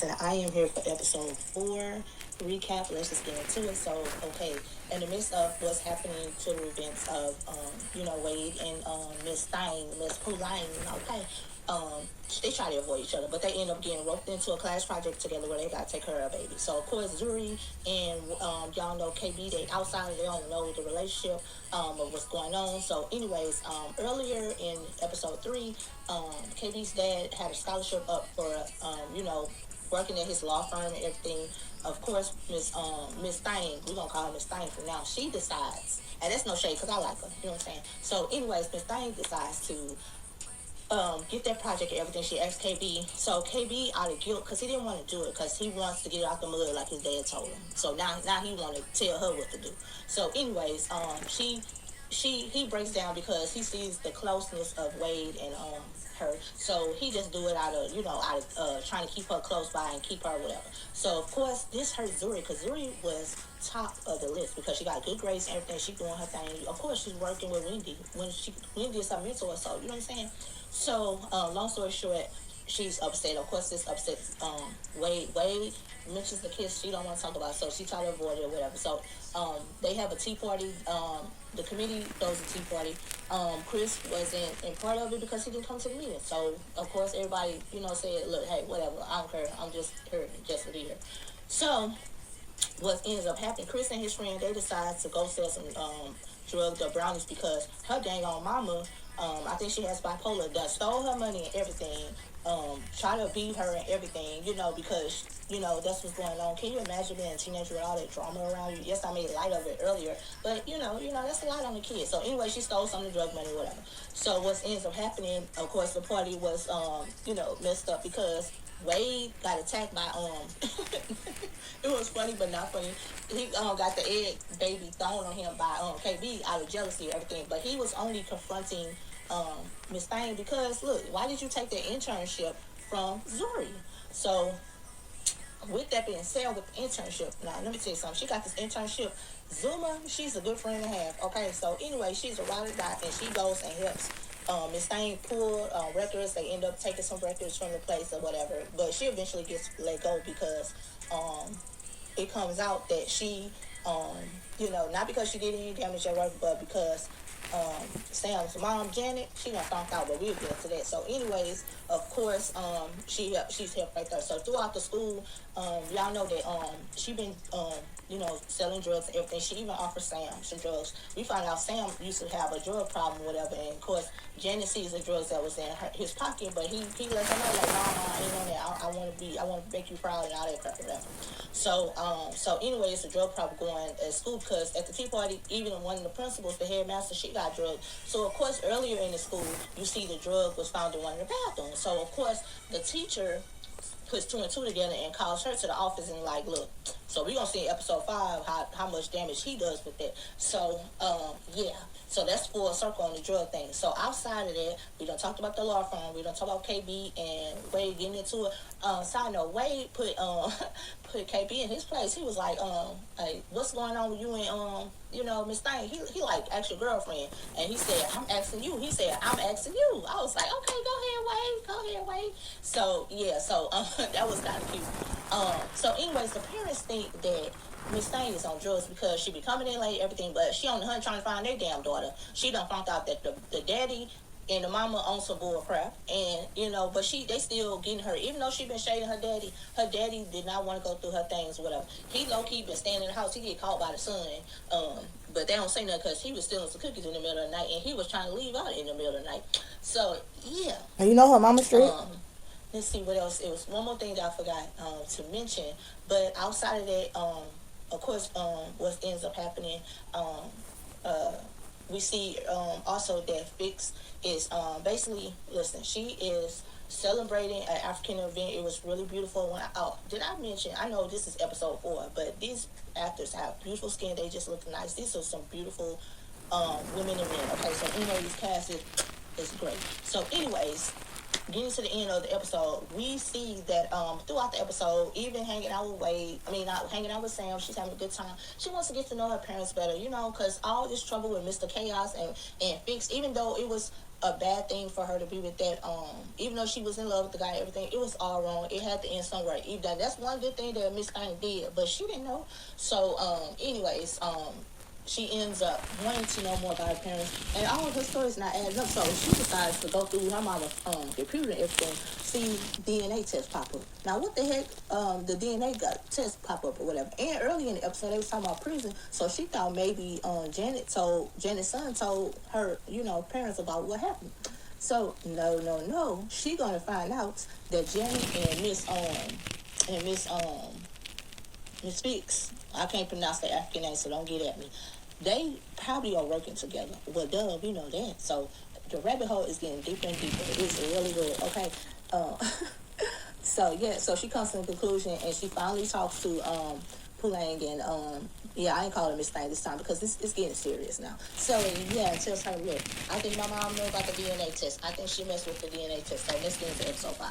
And I am here for episode 4 recap. Let's just get into it. So, okay, in the midst of what's happening to the events of, Wade and Miss Stein, Miss Pauline, okay, they try to avoid each other, but they end up getting roped into a class project together where they got to take care of a baby. So, of course, Zuri and y'all know KB, they outside, they don't know the relationship of what's going on. So, anyways, earlier in episode 3, KB's dad had a scholarship up for, working at his law firm and everything. Of course, Miss Stein, we're gonna call her Miss Stein for now. She decides, and that's no shade because I like her. You know what I'm saying? So, anyways, Miss Stein decides to get that project and everything. She asked KB. So KB, out of guilt, because he didn't want to do it, because he wants to get it out the mud like his dad told him. So now he want to tell her what to do. So, anyways, he breaks down because he sees the closeness of Wade and her. So he just do it out of trying to keep her close by and keep her whatever. So of course this hurt Zuri because Zuri was top of the list because she got good grades and everything. She doing her thing. Of course she's working with Wendy Wendy is her mentor. So you know what I'm saying. So long story short, she's upset. Of course this upsets Wade mentions the kiss she don't want to talk about, so she try to avoid it or whatever. So they have a tea party. The committee throws a tea party. Chris wasn't in part of it because he didn't come to the meeting. So of course everybody, said, look, hey, whatever, I don't care. I'm just here just to be here. So what ends up happening, Chris and his friend, they decide to go sell some drugs or brownies because her dang on mama, I think she has bipolar, that stole her money and everything, try to beat her and everything, because, that's what's going on. Can you imagine being a teenager with all that drama around you? Yes, I made light of it earlier, but, that's a lot on the kid. So anyway, she stole some of the drug money, whatever. So what ends up happening, of course, the party was, messed up because Wade got attacked by it was funny but not funny. He got the egg baby thrown on him by KB out of jealousy and everything, but he was only confronting Miss Thane because look, why did you take the internship from Zuri? So with that being said, with the internship, now let me tell you something. She got this internship. Zuma, she's a good friend to have. Okay, so anyway, she's a ride or die, and she goes and helps Miss Thane pull records. They end up taking some records from the place or whatever, but she eventually gets let go because it comes out that she, not because she did any damage at work, but because Sam's mom, Janet, she done found out, but we'll get into that. So, anyways, of course, she's helped right there. So, throughout the school, y'all know that she been selling drugs and everything. She even offered Sam some drugs. We found out Sam used to have a drug problem, whatever, and of course, Janet sees the drugs that was in his pocket, but he let her know like, nah, I ain't on that. I want to make you proud and all that crap, whatever. So anyway, it's a drug problem going at school because at the tea party, even one of the principals, the headmaster, she got drugged. So of course, earlier in the school, you see the drug was found in one of the bathrooms. So of course, the teacher puts two and two together and calls her to the office and like, look, so we're gonna see in episode 5 how much damage he does with it. So yeah, so that's full circle on the drug thing. So outside of that, we done talked about the law firm, we done talked about KB and Wade getting into it. Side note, Wade put put KB in his place. He was like, hey, what's going on with you and Miss Thing? He like asked your girlfriend, and he said, I'm asking you. He said, I'm asking you. I was like, okay, go ahead, Wade. So yeah, so that was kind of cute. So anyways, the parents think that Miss Thing is on drugs because she be coming in late, everything, but she on the hunt trying to find their damn daughter. She done found out that the daddy and the mama on some bull crap, and but they still getting her, even though she been shading her daddy. Her daddy did not want to go through her things, whatever. He low key been staying in the house. He get caught by the son, but they don't say nothing because he was stealing some cookies in the middle of the night, and he was trying to leave out in the middle of the night. So yeah. And you know her mama straight. Let's see what else. It was one more thing that I forgot to mention, but outside of that, of course, what ends up happening, we see also that Fix is basically, listen, she is celebrating an African event. It was really beautiful. Did I mention, I know this is episode 4, but these actors have beautiful skin. They just look nice. These are some beautiful women and men. Okay, so these cast is great. So anyways, getting to the end of the episode, we see that throughout the episode, even hanging out with Wade, not hanging out with Sam, she's having a good time. She wants to get to know her parents better, because all this trouble with Mr. Chaos and Fix, even though it was a bad thing for her to be with that. Even though she was in love with the guy, everything, it was all wrong. It had to end somewhere. Even that's one good thing that Miss Thing did, but she didn't know. So, anyways, she ends up wanting to know more about her parents, and all of her stories not adding up. So she decides to go through her mama's computer and everything, see DNA test pop up. Now, what the heck? The DNA got test pop up or whatever. And early in the episode, they was talking about prison, so she thought maybe Janet's son told her, parents about what happened. So no, she gonna find out that Janet and Miss Fix, I can't pronounce the African name, so don't get at me. They probably are working together. Well, duh, we know that. So the rabbit hole is getting deeper and deeper. It's really good. Okay. So she comes to the conclusion, and she finally talks to Pulang, and I ain't calling Miss Thing this time because this is getting serious now. So tells her, look, I think my mom knows about the DNA test. I think she messed with the DNA test. So let's get into episode 5.